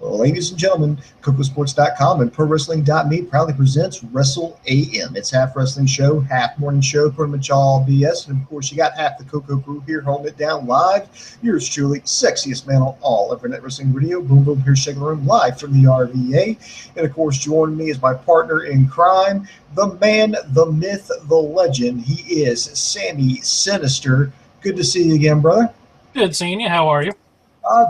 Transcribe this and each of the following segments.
Ladies and gentlemen, KocoSports.com and ProWrestling.me proudly presents Wrestle AM. It's half wrestling show, half morning show, pretty much all BS. And of course, you got half the Coco crew here holding it down live. Yours truly, sexiest man on all Internet Wrestling Radio. Boom Boom here, shaking the room live from the RVA. And of course, joining me is my partner in crime, the man, the myth, the legend. He is Sammy Synister. Good to see you again, brother. Good seeing you. How are you?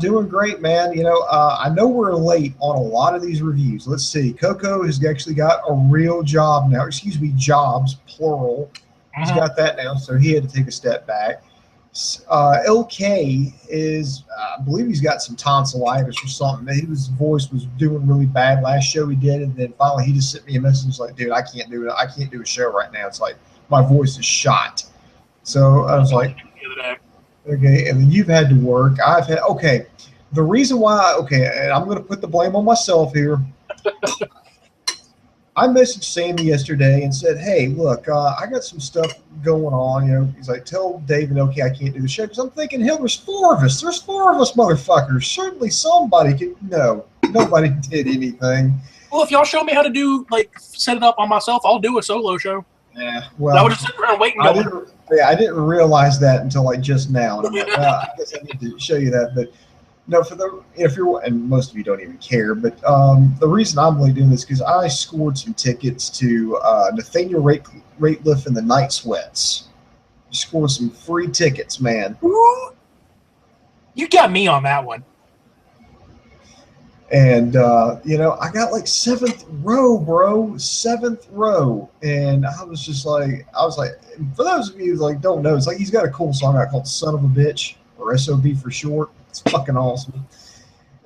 Doing great, man. You know, I know we're late on a lot of these reviews. Let's see. Coco has actually got a real job now. Excuse me, jobs, plural. He's got that now, so he had to take a step back. LK is, I believe he's got some tonsillitis or something. His voice was doing really bad last show he did, and then finally he just sent me a message like, dude, I can't do it. I can't do a show right now. It's like my voice is shot. So I was like, okay, and then you've had to work. I've had, okay, the reason why, okay, and I'm going to put the blame on myself here. I messaged Sammy yesterday and said, hey, look, I got some stuff going on. You know, he's like, tell Dave and okay, I can't do the show. Because I'm thinking, hell, there's four of us. There's four of us motherfuckers. Certainly somebody can. No, nobody did anything. Well, if y'all show me how to do, like, set it up on myself, I'll do a solo show. Yeah, well, I would just sit around waiting. I didn't realize that until like just now. And I'm like, I guess I need to show you that. But no, if you're, and most of you don't even care, but the reason I'm really doing this is because I scored some tickets to Nathaniel Rateliff and the Night Sweats. Scored some free tickets, man. Ooh, you got me on that one. And, you know, I got like 7th row, bro, 7th row. And I was just like, for those of you who like don't know, it's like he's got a cool song out called Son of a Bitch, or SOB for short. It's fucking awesome.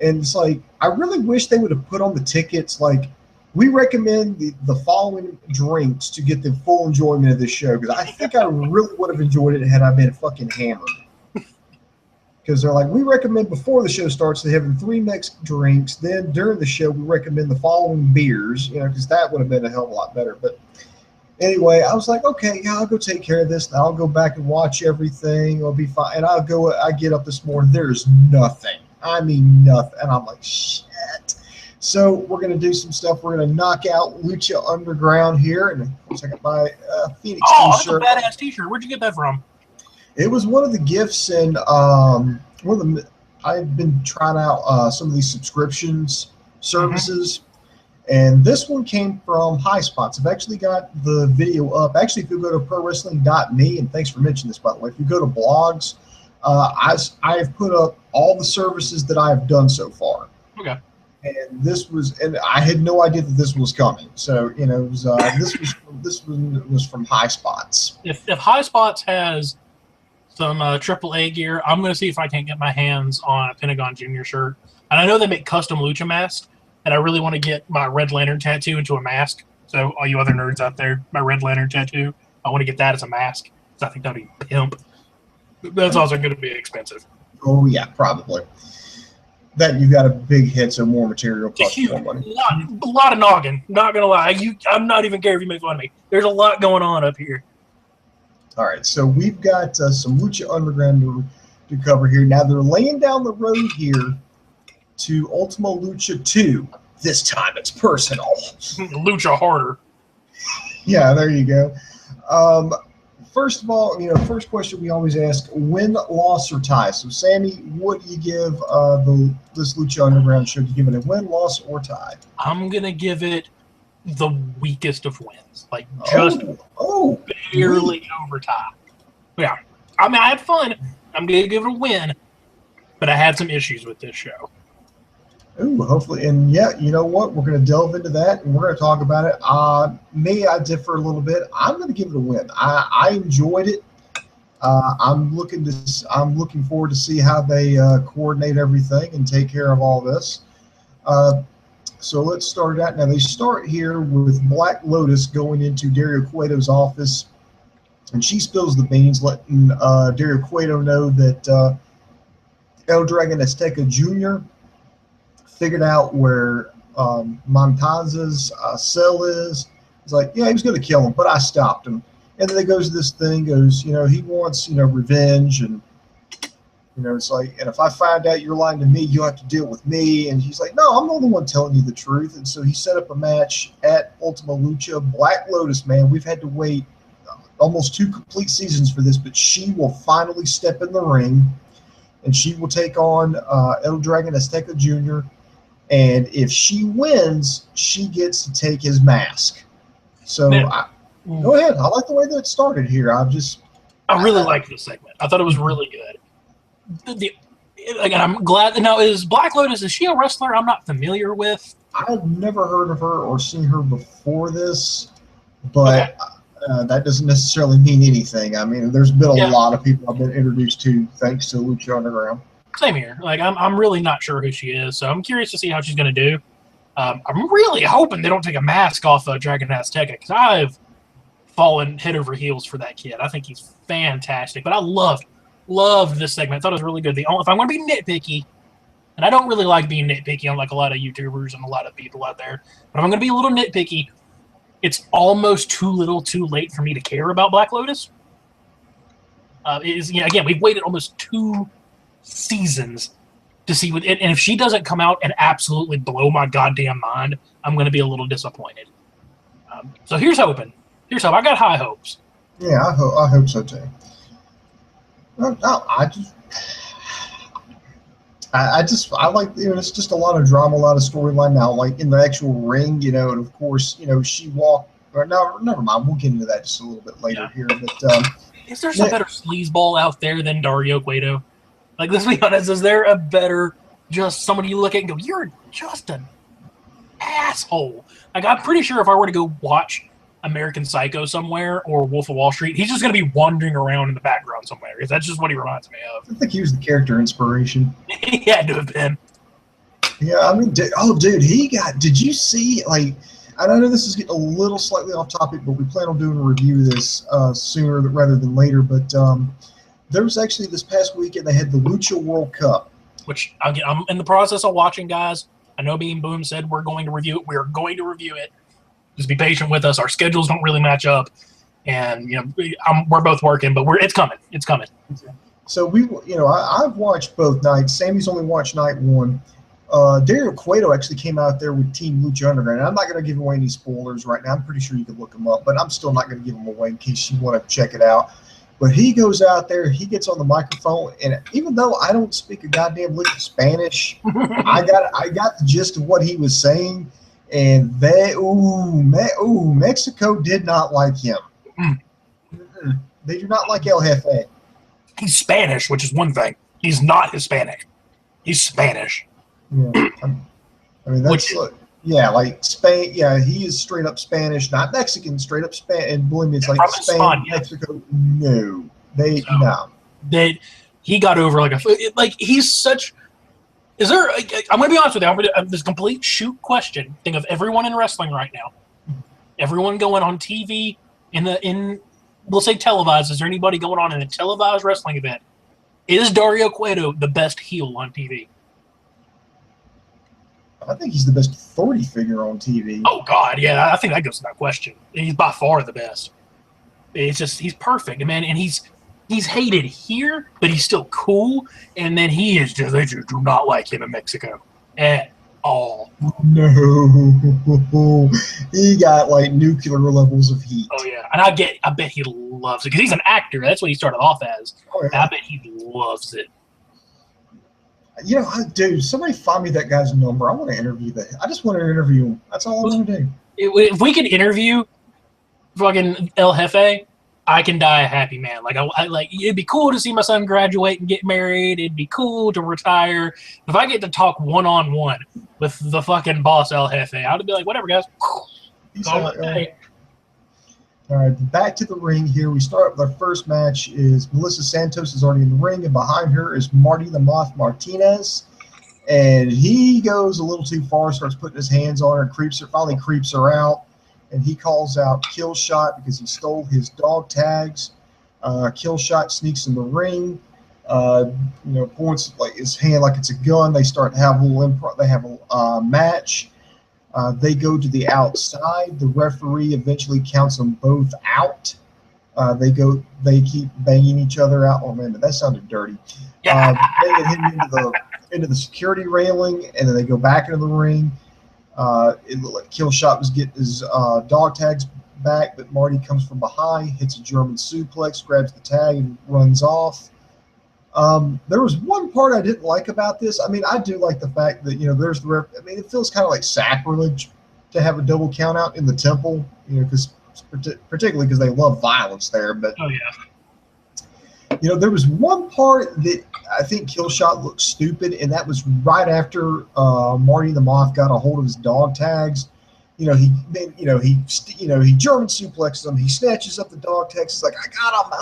And it's like, I really wish they would have put on the tickets, like, we recommend the following drinks to get the full enjoyment of this show. Because I think I really would have enjoyed it had I been fucking hammered. Because they're like, we recommend before the show starts, they have 3 mixed drinks. Then during the show, we recommend the following beers, you know, because that would have been a hell of a lot better. But anyway, I was like, okay, yeah, I'll go take care of this. And I'll go back and watch everything. It'll be fine. And I get up this morning. There's nothing. I mean, nothing. And I'm like, shit. So we're going to do some stuff. We're going to knock out Lucha Underground here. And of course, I got my Phoenix t-shirt. That's a badass t-shirt. Where'd you get that from? It was one of the gifts, and I've been trying out some of these subscriptions services, and this one came from High Spots. I've actually got the video up. Actually, if you go to ProWrestling.me, and thanks for mentioning this, by the way, if you go to blogs, I've put up all the services that I've done so far. Okay. And and I had no idea that this was coming. So you know, it was, this was from High Spots. If High Spots has some AAA gear, I'm going to see if I can't get my hands on a Pentagon Junior shirt. And I know they make custom lucha masks, and I really want to get my Red Lantern tattoo into a mask. So all you other nerds out there, my Red Lantern tattoo, I want to get that as a mask. So I think that'd be pimp. That's also going to be expensive. Oh, yeah, probably. That you got a big head, so more material costs more money. A lot of noggin. Not going to lie. I'm not even care if you make fun of me. There's a lot going on up here. All right, so we've got some Lucha Underground to cover here. Now, they're laying down the road here to Ultima Lucha II. This time it's personal. Lucha harder. Yeah, there you go. First of all, you know, first question we always ask, win, loss, or tie. So, Sammy, what do you give this Lucha Underground show? Do you give it a win, loss, or tie? I'm going to give it the weakest of wins, like just barely over tie. Yeah, I mean, I had fun. I'm gonna give it a win, but I had some issues with this show. Ooh, hopefully, and yeah, you know what? We're gonna delve into that, and we're gonna talk about it. I differ a little bit. I'm gonna give it a win. I enjoyed it. I'm looking forward to see how they coordinate everything and take care of all this. So let's start out. Now, they start here with Black Lotus going into Dario Cueto's office, and she spills the beans, letting Dario Cueto know that El Dragon Azteca Jr. figured out where Montaz's cell is. He's like, yeah, he was going to kill him, but I stopped him. And then it goes to this thing, you know, he wants, you know, revenge and You know, it's like, and if I find out you're lying to me, you'll have to deal with me. And he's like, no, I'm the only one telling you the truth. And so he set up a match at Ultima Lucha. Black Lotus, man, we've had to wait almost 2 complete seasons for this, but she will finally step in the ring, and she will take on El Dragon Azteca Jr., and if she wins, she gets to take his mask. So go ahead. I like the way that it started here. I really like this segment. I thought it was really good. Again, I'm glad. Now, is Black Lotus, is she a wrestler I'm not familiar with? I've never heard of her or seen her before this, but that doesn't necessarily mean anything. I mean, there's been a lot of people I've been introduced to thanks to Lucha Underground. Same here. Like, I'm really not sure who she is, so I'm curious to see how she's going to do. I'm really hoping they don't take a mask off of Dragon Azteca, because I've fallen head over heels for that kid. I think he's fantastic. But I loved this segment. I thought it was really good. If I'm going to be nitpicky, and I don't really like being nitpicky on like a lot of YouTubers and a lot of people out there, but I'm going to be a little nitpicky. It's almost too little too late for me to care about Black Lotus. Again, we've waited almost 2 seasons to see what it, and if she doesn't come out and absolutely blow my goddamn mind, I'm going to be a little disappointed. So here's hoping. I got high hopes. Yeah, I hope so too. I like, you know, it's just a lot of drama, a lot of storyline now, like in the actual ring, you know, and of course, you know, she walked. Or no, never mind. We'll get into that just a little bit later here. But is there some better sleazeball out there than Dario Cueto? Like, let's be honest, is there a better, just somebody you look at and go, you're just an asshole? Like, I'm pretty sure if I were to go watch American Psycho somewhere or Wolf of Wall Street, he's just going to be wandering around in the background somewhere, because that's just what he reminds me of. I think he was the character inspiration. He had to have been. Yeah, I mean, dude, did you see, like, I know this is getting a little slightly off topic, but we plan on doing a review of this sooner rather than later, but there was actually this past weekend, they had the Lucha World Cup. Which, again, I'm in the process of watching, guys. I know me and Boom said we're going to review it. We're going to review it. Just be patient with us. Our schedules don't really match up. And, you know, we're both working, but it's coming. It's coming. So, I've watched both nights. Sammy's only watched night 1. Dario Cueto actually came out there with Team Lucha Underground. I'm not going to give away any spoilers right now. I'm pretty sure you can look them up, but I'm still not going to give them away in case you want to check it out. But he goes out there, he gets on the microphone, and even though I don't speak a goddamn lick of Spanish, I got the gist of what he was saying, and Mexico did not like him. They do not like El Jefe. He's Spanish, which is one thing. He's not Hispanic. He's Spanish. Yeah, I mean that's like Spain. Yeah, he is straight up Spanish, not Mexican. Straight up Spanish, and believe me, it's like Spain, Mexico. No, he got over he's such. Is there? I'm going to be honest with you. I'm going to this complete shoot question. Think of everyone in wrestling right now. Everyone going on TV we'll say televised. Is there anybody going on in a televised wrestling event? Is Dario Cueto the best heel on TV? I think he's the best authority figure on TV. Oh, God, yeah. I think that goes without question. He's by far the best. It's just, he's perfect, man. And he's hated here, but he's still cool. And then they just do not like him in Mexico at all. No. He got, like, nuclear levels of heat. Oh, yeah. And I bet he loves it. Because he's an actor. That's what he started off as. Oh, yeah. I bet he loves it. You know, dude, somebody find me that guy's number. I want to interview that. I just want to interview him. That's all I want to do. If we could interview fucking El Jefe, I can die a happy man. Like, it'd be cool to see my son graduate and get married. It'd be cool to retire. If I get to talk one-on-one with the fucking boss El Jefe, I'd be like, whatever, guys. All right, back to the ring here. We start with our first match. Is Melissa Santos is already in the ring, and behind her is Marty the Moth Martinez. And he goes a little too far, starts putting his hands on her, finally creeps her out, and he calls out Killshot because he stole his dog tags. Killshot sneaks in the ring, points like his hand like it's a gun. They start to have a little improv. They have a match. They go to the outside. The referee eventually counts them both out. They keep banging each other out. Oh man, that sounded dirty. Yeah. Banging him into the security railing, and then they go back into the ring. It looked like Killshot was getting his dog tags back, but Marty comes from behind, hits a German suplex, grabs the tag, and runs off. There was one part I didn't like about this. I mean, I do like the fact that, there's the I mean, it feels kind of like sacrilege to have a double count out in the temple, because particularly because they love violence there. But oh yeah, there was one part that I think Killshot looked stupid, and that was right after Marty the Moth got a hold of his dog tags. He German suplexes him. He snatches up the dog tags. He's like,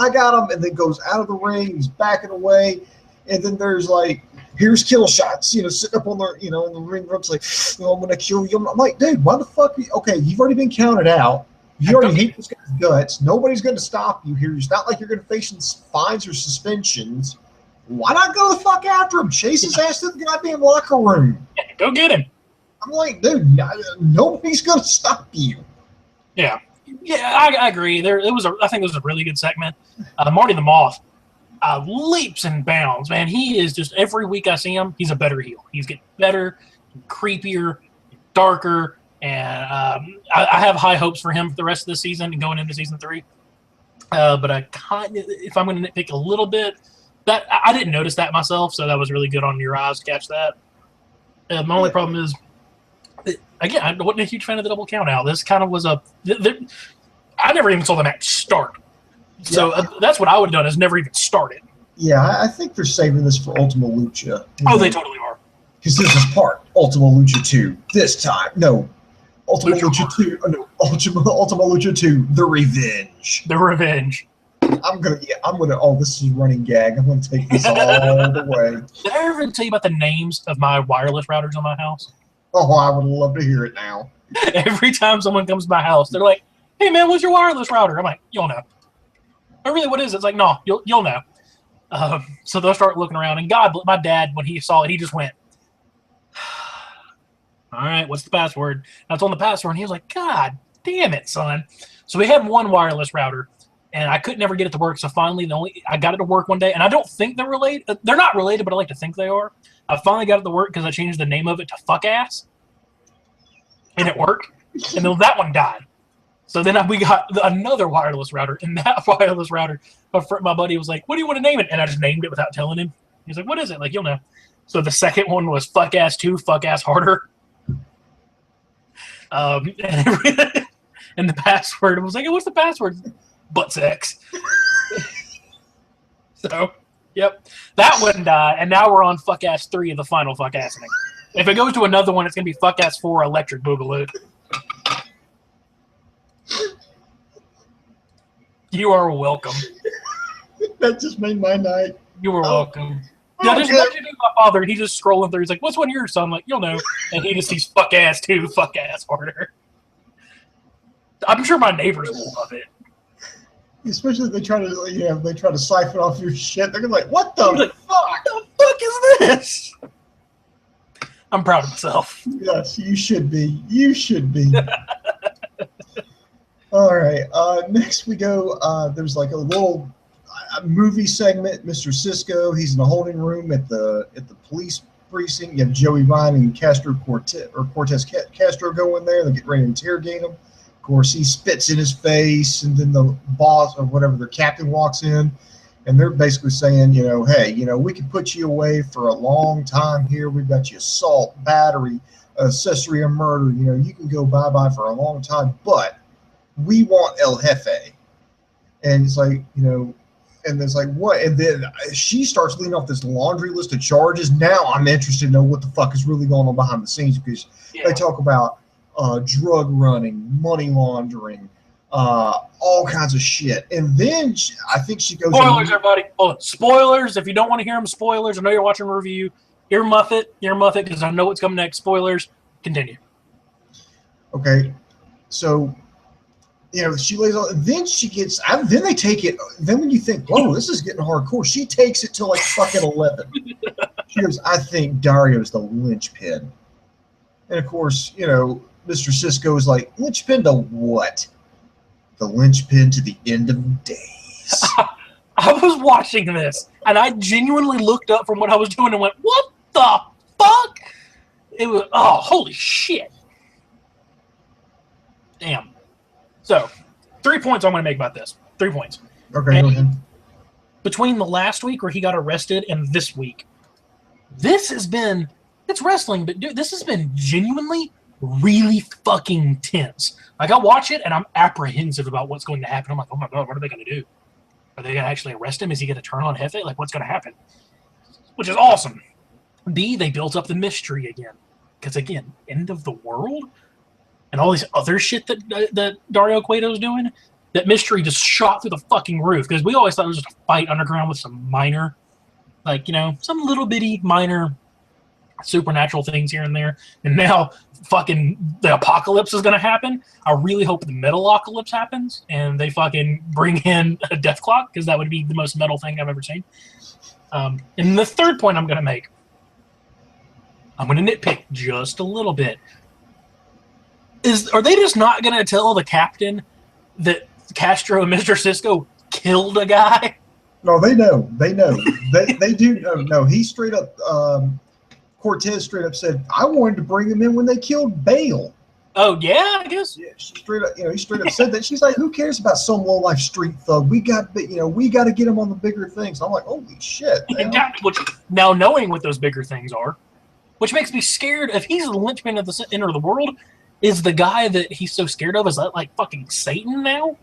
I got him, and then goes out of the ring. He's backing away, and then there's like, here's Killshot, sitting up on the, in the ring ropes, like, I'm gonna kill you. I'm like, dude, why the fuck? Okay, you've already been counted out. You already hate this guy's guts. Nobody's going to stop you here. It's not like you're going to face fines or suspensions. Why not go the fuck after him? Chase his ass to the goddamn locker room. Yeah, go get him. I'm like, dude, nobody's going to stop you. Yeah, I agree. I think it was a really good segment. Marty the Moth leaps and bounds, man. He is just, every week I see him, he's a better heel. He's getting better, creepier, darker. And I have high hopes for him for the rest of the season and going into season 3. But if I'm going to nitpick a little bit, that I didn't notice that myself, so that was really good on your eyes to catch that. My only problem is, again, I wasn't a huge fan of the double count out. This kind of was I never even saw the match start. So that's what I would have done, is never even started. Yeah, I think they're saving this for Ultima Lucha. They totally are. Because this is part Ultima Lucha 2. This time, no. Ultima Lucha 2. Oh, no. Ultima Lucha 2. The Revenge. The Revenge. This is a running gag. I'm gonna take this all the way. Did I ever tell you about the names of my wireless routers on my house? Oh, I would love to hear it now. Every time someone comes to my house, they're like, "Hey man, what's your wireless router?" I'm like, "You'll know." Oh, really? What is it? It's like, "No, you'll know." So they'll start looking around, and God, my dad, when he saw it, he just went, "All right, what's the password?" And I told him the password, and he was like, "God damn it, son." So we had one wireless router, and I could never get it to work. So finally, I got it to work one day, and I don't think they're related. They're not related, but I like to think they are. I finally got it to work because I changed the name of it to Fuck Ass, and it worked. And then that one died. So then we got another wireless router, and that wireless router, my buddy was like, "What do you want to name it?" And I just named it without telling him. He's like, "What is it?" Like, "You'll know." So the second one was Fuck Ass 2, Fuck Ass Harder. And the password was like, "What's the password?" Butt sex. So, yep, that one died, and now we're on Fuck Ass 3 of the final Fuck Assing. If it goes to another one, it's gonna be Fuck Ass 4 Electric Boogaloo. You are welcome. That just made my night. You are welcome. Yeah, just imagine my father. He's just scrolling through. He's like, "What's one of yours, son?" I'm like, "You'll know." And he just sees Fuck Ass 2, Fuck Ass Harder. I'm sure my neighbors will love it. Especially if they try to siphon off your shit. They're gonna be like, "What the fuck? What the fuck is this?" I'm proud of myself. Yes, you should be. You should be. All right. Next we go. There's like a little movie segment. Mr. Cisco. He's in the holding room at the police precinct. You have Joey Ryan and Cortez Castro go in there. They get ready to interrogate him. Of course, he spits in his face, and then the boss or whatever, their captain walks in, and they're basically saying, "Hey, we can put you away for a long time here. We've got you assault, battery, accessory, and murder. You can go bye-bye for a long time, but we want El Jefe." And it's like, and it's like, what? And then she starts leading off this laundry list of charges. Now I'm interested to know what the fuck is really going on behind the scenes, because they talk about drug running, money laundering, all kinds of shit. And then I think she goes... Spoilers, everybody. Oh, spoilers. If you don't want to hear them, spoilers. I know you're watching a review. Earmuff it, because I know what's coming next. Spoilers. Continue. Okay. So... she lays on, then she gets, then they take it, then when you think, "Whoa, this is getting hardcore," she takes it to like fucking 11. She goes, "I think Dario's the linchpin." And of course, Mr. Cisco is like, "Linchpin to what?" the linchpin to the end of days. I was watching this, and I genuinely looked up from what I was doing and went, what the fuck? It was, oh, holy shit. Damn. So, 3 points I'm going to make about this. 3 points. Okay, go ahead. Between the last week where he got arrested and this week, this has been, it's wrestling, but dude, this has been genuinely really fucking tense. Like, I watch it and I'm apprehensive about what's going to happen. I'm like, oh my God, what are they going to do? Are they going to actually arrest him? Is he going to turn on Jefe? Like, what's going to happen? Which is awesome. B, they built up the mystery again. Because, again, end of the world and all this other shit that Dario Cueto's doing, that mystery just shot through the fucking roof. Because we always thought it was just a fight underground with some minor, like, you know, some little bitty minor supernatural things here and there. And now fucking the apocalypse is going to happen. I really hope the Metalocalypse happens and they fucking bring in a death clock, because that would be the most metal thing I've ever seen. And the third point I'm going to make, I'm going to nitpick just a little bit. Are they just not going to tell the captain that Castro and Mr. Cisco killed a guy? No, they know. They know. they do know. No, he straight up, Cortez straight up said, I wanted to bring him in when they killed Bale. Oh, yeah, I guess. Yeah, she straight up, he straight up said that. She's like, who cares about some low-life street thug? We got to get him on the bigger things. I'm like, holy shit. Now, knowing what those bigger things are, which makes me scared, if he's the linchpin of the center of the world, is the guy that he's so scared of, is that like fucking Satan now?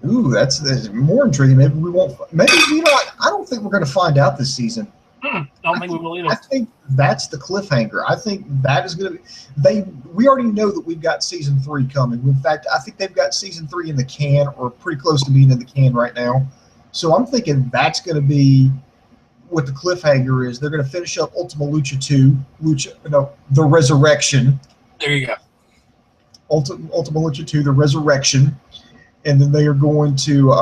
Ooh, that's more intriguing. Maybe we won't. Maybe I don't think we're going to find out this season. I don't think we will either. I think that's the cliffhanger. I think that is going to be. We already know that we've got season 3 coming. In fact, I think they've got season 3 in the can, or pretty close to being in the can right now. So I'm thinking that's going to be what the cliffhanger is. They're going to finish up Ultima Lucha 2, the Resurrection. There you go. Ultima Lucha 2, the Resurrection. And then they are going to,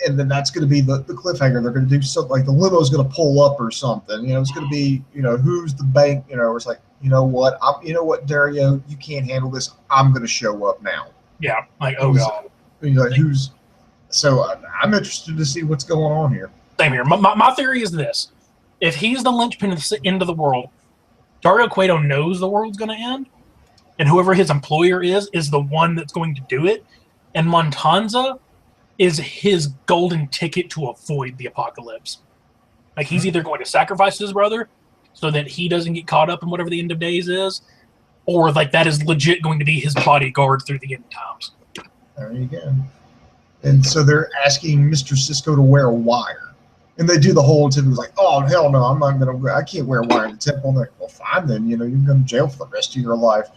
and then that's going to be the cliffhanger. They're going to do something like the limo is going to pull up or something. It's going to be, who's the bank? It's like, you know what, Dario, you can't handle this. I'm going to show up now. Yeah, like, oh God. Who's? So I'm interested to see what's going on here. Same here. My theory is this: if he's the linchpin of the end of the world, Dario Cueto knows the world's going to end, and whoever his employer is the one that's going to do it. And Montanza is his golden ticket to avoid the apocalypse. Like, he's either going to sacrifice his brother so that he doesn't get caught up in whatever the end of days is, or like that is legit going to be his bodyguard through the end times. There you go. And so they're asking Mr. Cisco to wear a wire. And they do the whole temple. It's like, oh, hell no, I can't wear a wire in the temple. And they're like, well, fine then, you're going to jail for the rest of your life.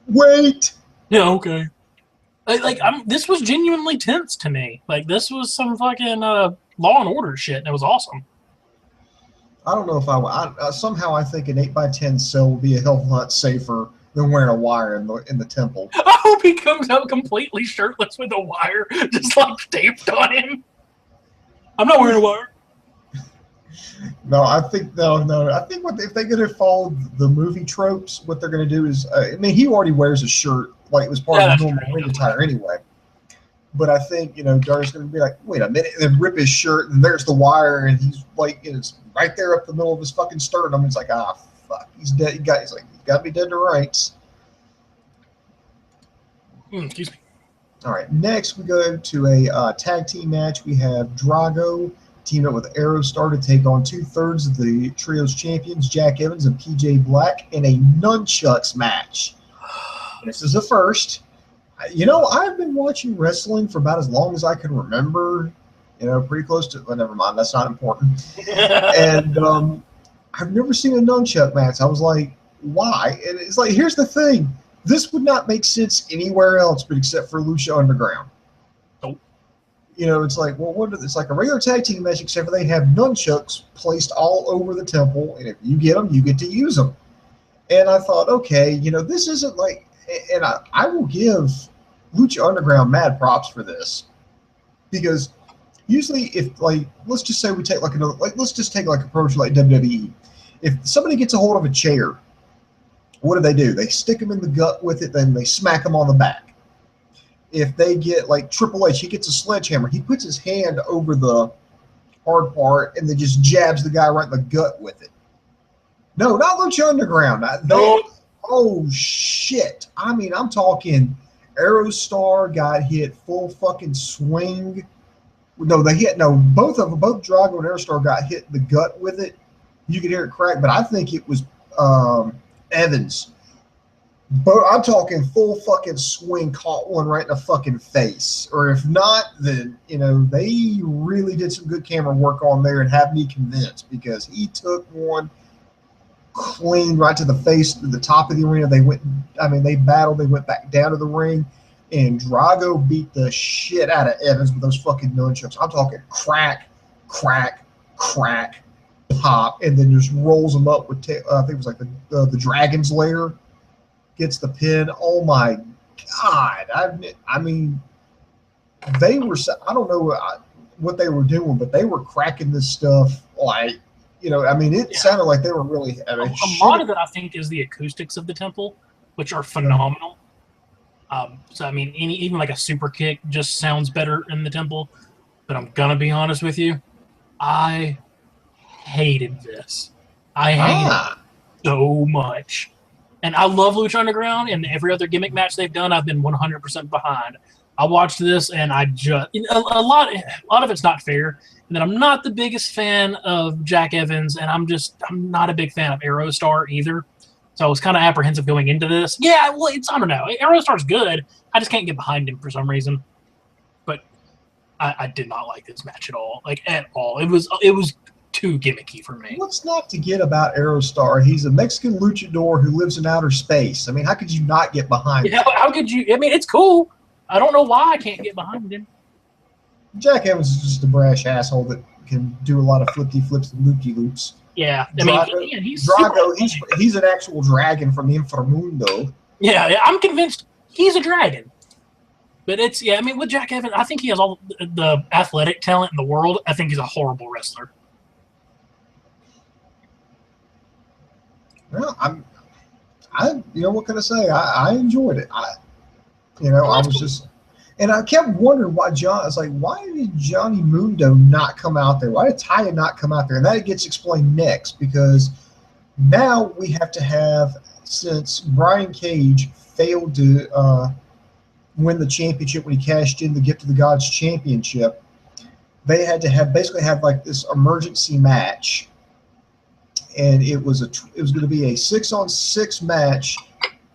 Wait! Yeah, okay. This was genuinely tense to me. Like, this was some fucking Law and Order shit, and it was awesome. I don't know if somehow I think an 8x10 cell will be a hell of a lot safer than wearing a wire in the temple. I hope he comes out completely shirtless with a wire just like taped on him. I'm not wearing a wire. No, I think if they're going to follow the movie tropes, what they're going to do is, he already wears a shirt like it was part of the normal ring attire anyway. But I think Dario's going to be like, wait a minute, and then rip his shirt, and there's the wire, and he's like, it's right there up the middle of his fucking sternum. It's like, fuck, he's dead. He's got to be dead to rights. Excuse me. All right, next we go to a tag team match. We have Drago teamed up with Aerostar to take on 2/3 of the trio's champions, Jack Evans and PJ Black, in a Nunchucks match. This is the first. I've been watching wrestling for about as long as I can remember. Pretty close to. Well, never mind. That's not important. And I've never seen a nunchuck match. I was like, why? And it's like, here's the thing. This would not make sense anywhere else, but except for Lucha Underground. Nope. It's like, well, it's like a regular tag team match, except for they have nunchucks placed all over the temple, and if you get them, you get to use them. And I thought, okay, this isn't like. And I will give Lucha Underground mad props for this, because usually if let's just say we take let's just take like approach like WWE. If somebody gets a hold of a chair, what do? They stick them in the gut with it, then they smack them on the back. if they get like Triple H, he gets a sledgehammer. He puts his hand over the hard part and then just jabs the guy right in the gut with it. No, not Lucha Underground. Oh, shit. I mean, I'm talking Aerostar got hit full fucking swing. No, both of them, both Drago and Aerostar got hit in the gut with it. You could hear it crack, but I think it was Evans. But I'm talking full fucking swing, caught one right in the fucking face. Or if not, then, they really did some good camera work on there and had me convinced because he took one clean right to the face, to the top of the arena. They battled, they went back down to the ring, and Drago beat the shit out of Evans with those fucking nunchucks. I'm talking crack, crack, crack, pop, and then just rolls them up with, I think it was like the Dragon's Lair. Gets the pin. Oh my God. I mean, they were, I don't know what they were doing, but they were cracking this stuff like, it sounded like they were really. A lot of it, I think, is the acoustics of the temple, which are phenomenal. So, I mean, even like a super kick just sounds better in the temple. But I'm going to be honest with you. I hated this. I hated it so much. And I love Lucha Underground, and every other gimmick match they've done, I've been 100% behind. I watched this, and I just a lot of it's not fair. And then I'm not the biggest fan of Jack Evans, and I'm not a big fan of Aerostar either. So I was kind of apprehensive going into this. Yeah, well, I don't know. Aerostar's good. I just can't get behind him for some reason. But I did not like this match at all, like at all. It was too gimmicky for me. What's not to get about Aerostar? He's a Mexican luchador who lives in outer space. I mean, how could you not get behind him? How could you? I mean, it's cool. I don't know why I can't get behind him. Jack Evans is just a brash asshole that can do a lot of flippy flips and loopy loops. Yeah, he's Drago. He's an actual dragon from the Inframundo. Yeah, I'm convinced he's a dragon. But with Jack Evans, I think he has all the athletic talent in the world. I think he's a horrible wrestler. Well, what can I say? I enjoyed it. I was just, and I kept wondering why why did Johnny Mundo not come out there? Why did Taya not come out there? And that gets explained next, because now we have to have, since Brian Cage failed to win the championship when he cashed in the Gift of the Gods championship, they had to basically have like this emergency match. And it was going to be a 6-on-6 match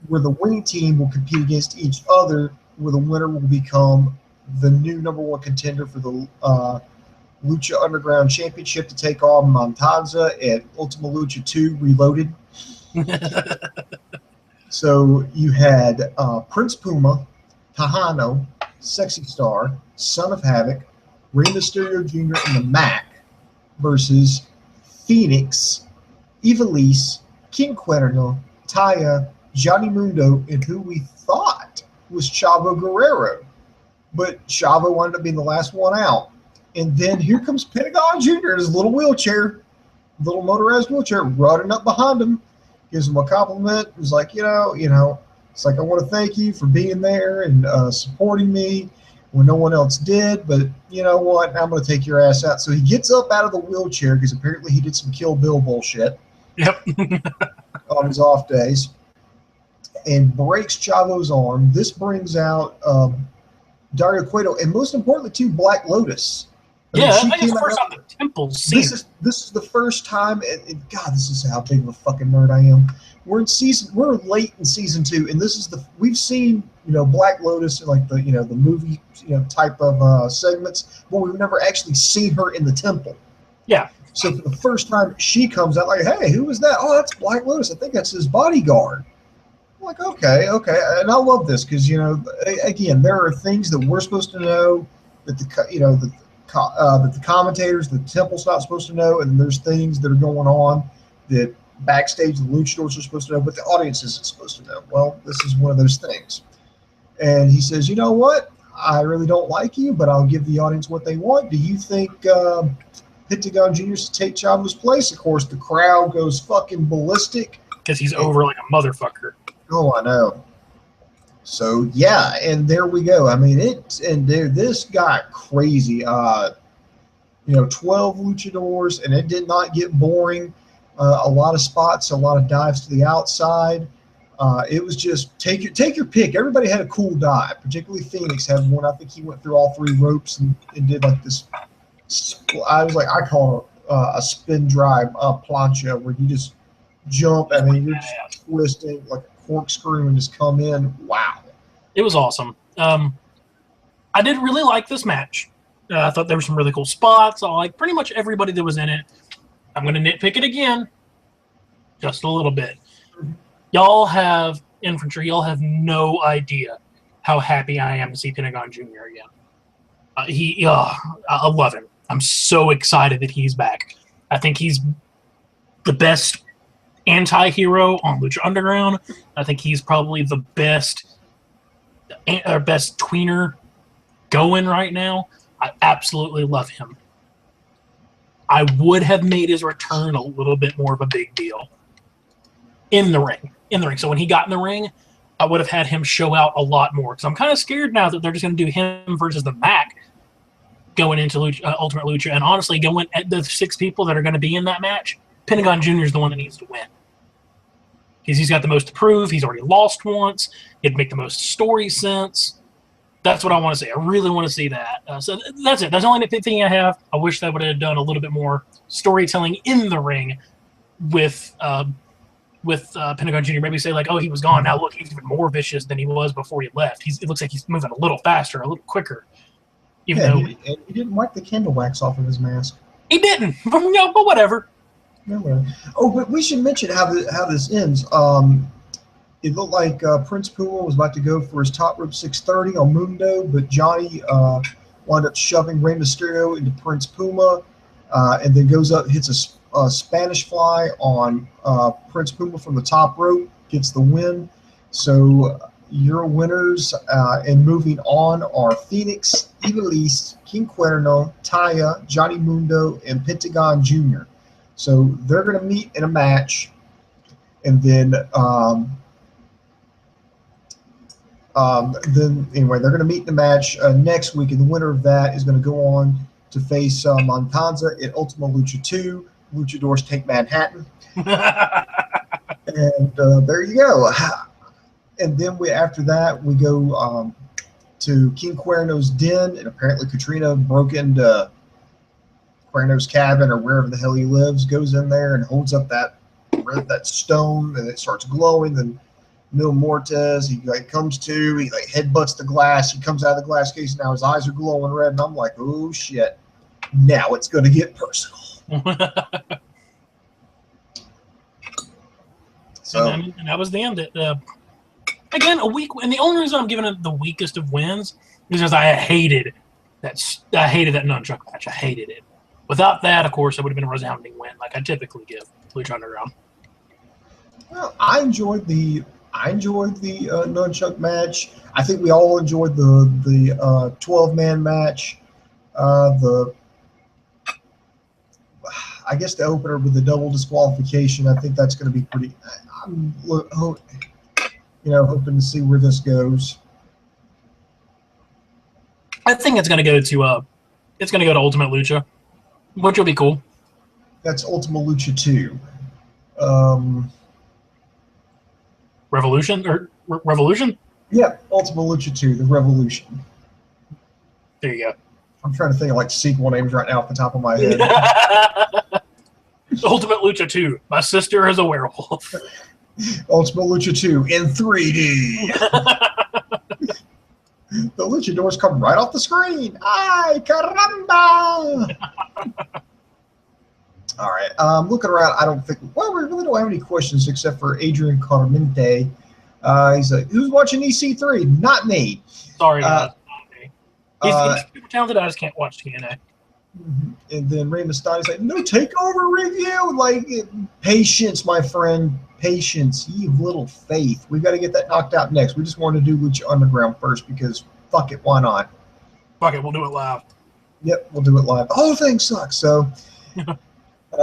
where the winning team will compete against each other, where the winner will become the new #1 contender for the Lucha Underground Championship to take on Montanza at Ultima Lucha II Reloaded. So you had Prince Puma, Tejano, Sexy Star, Son of Havoc, Rey Mysterio Jr., and the Mac versus Phoenix, Ivelisse, King Cuerno, Taya, Johnny Mundo, and who we thought was Chavo Guerrero. But Chavo wound up being the last one out. And then here comes Pentagon Jr. in his little wheelchair, little motorized wheelchair, running up behind him, gives him a compliment. He's like, it's like, I want to thank you for being there and supporting me when no one else did, but you know what? I'm going to take your ass out. So he gets up out of the wheelchair because apparently he did some Kill Bill bullshit. Yep. On his off days, and breaks Chavo's arm. This brings out Dario Cueto, and most importantly, too, Black Lotus. I think it's the first time the Temple's seen this is the first time, and God, this is how big of a fucking nerd I am. We're late in season 2, and we've seen Black Lotus in like the movie type of segments, but we've never actually seen her in the temple. Yeah. So for the first time, she comes out like, "Hey, who is that? Oh, that's Black Lotus. I think that's his bodyguard." I'm like, okay. And I love this because, again, there are things that we're supposed to know that that the commentators, the temple's not supposed to know, and there's things that are going on that backstage the luchadors are supposed to know, but the audience isn't supposed to know. Well, this is one of those things. And he says, "You know what? I really don't like you, but I'll give the audience what they want. Do you think Pentagon Jr. to take Chavo's place?" Of course, the crowd goes fucking ballistic. Because he's over like a motherfucker. Oh, I know. So yeah, and there we go. I mean, this got crazy. 12 luchadors, and it did not get boring. A lot of spots, a lot of dives to the outside. It was just take your pick. Everybody had a cool dive. Particularly Phoenix had one. I think he went through all 3 ropes and did like this. I call it a spin drive plancha, where you just jump and then you're just twisting like a corkscrew and just come in. Wow. It was awesome. I did really like this match. I thought there were some really cool spots. I like pretty much everybody that was in it. I'm going to nitpick it again just a little bit. Y'all have infantry. Y'all have no idea how happy I am to see Pentagon Jr. again. I love him. I'm so excited that he's back. I think he's the best anti-hero on Lucha Underground. I think he's probably the best tweener going right now. I absolutely love him. I would have made his return a little bit more of a big deal in the ring. So when he got in the ring, I would have had him show out a lot more, because I'm kind of scared now that they're just going to do him versus the Mac going into Ultimate Lucha. And honestly, going at the 6 people that are going to be in that match, Pentagon Jr. is the one that needs to win. He's got the most to prove. He's already lost once. It'd make the most story sense. That's what I want to see. I really want to see that. So that's it. That's the only thing I have. I wish they would have done a little bit more storytelling in the ring with Pentagon Jr. Maybe say like, oh, he was gone. Now look, he's even more vicious than he was before he left. It looks like he's moving a little faster, a little quicker. Even though he didn't wipe the candle wax off of his mask. He didn't. But whatever. Oh, but we should mention how this ends. It looked like Prince Puma was about to go for his top rope 630 on Mundo, but Johnny wound up shoving Rey Mysterio into Prince Puma, and then goes up, hits a Spanish fly on Prince Puma from the top rope, gets the win. So your winners and moving on are Phoenix, Ivelisse, King Cuerno, Taya, Johnny Mundo, and Pentagon Jr. So they're going to meet in a match, and then anyway, they're going to meet in the match next week, and the winner of that is going to go on to face Montanza in Ultima Lucha 2. Luchadors take Manhattan. And there you go. And then after that, we go to King Cuerno's den, and apparently Katrina broke into Cuerno's cabin or wherever the hell he lives, goes in there and holds up that stone, and it starts glowing. Then Mil Mortez, he comes to, he headbutts the glass, he comes out of the glass case, and now his eyes are glowing red, and I'm like, oh shit, now it's going to get personal. So and that was the end. Again, a week, and the only reason I'm giving it the weakest of wins is because I hated that Nunchuck match. I hated it. Without that, of course, it would have been a resounding win, like I typically give Lucha Underground. Well, I enjoyed the Nunchuck match. I think we all enjoyed the 12-man match. I guess the opener with the double disqualification, I think that's going to be pretty. I'm hoping to see where this goes. I think it's going to go to Ultimate Lucha, which will be cool. That's Ultima Lucha 2. Revolution? Yeah, Ultima Lucha 2, the Revolution. There you go. I'm trying to think of sequel names right now off the top of my head. Ultimate Lucha 2. My sister is a werewolf. Ultima Lucha 2 in 3D. The luchadors come right off the screen. Ay, caramba! All right. Looking around, I don't think. Well, we really don't have any questions except for Adrian Carmente. He's like, "Who's watching EC3? Not me." Sorry, guys. He's super talented. I just can't watch TNA. And then Rey Mysterio's like, "No takeover review." Patience, my friend. Patience. Ye of little faith. We've got to get that knocked out next. We just wanted to do Lucha Underground first because fuck it, why not? Fuck it, we'll do it live. Yep, we'll do it live. The whole thing sucks. So,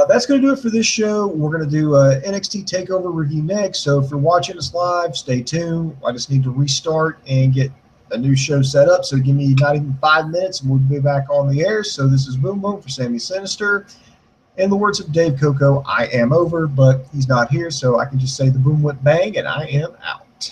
That's going to do it for this show. We're going to do NXT TakeOver review next. So if you're watching us live, stay tuned. I just need to restart and get a new show set up. So give me not even 5 minutes and we'll be back on the air. So this is Boom Boom for Sammy Synister. In the words of Dave Coco, I am over, but he's not here. So I can just say the boom went bang and I am out.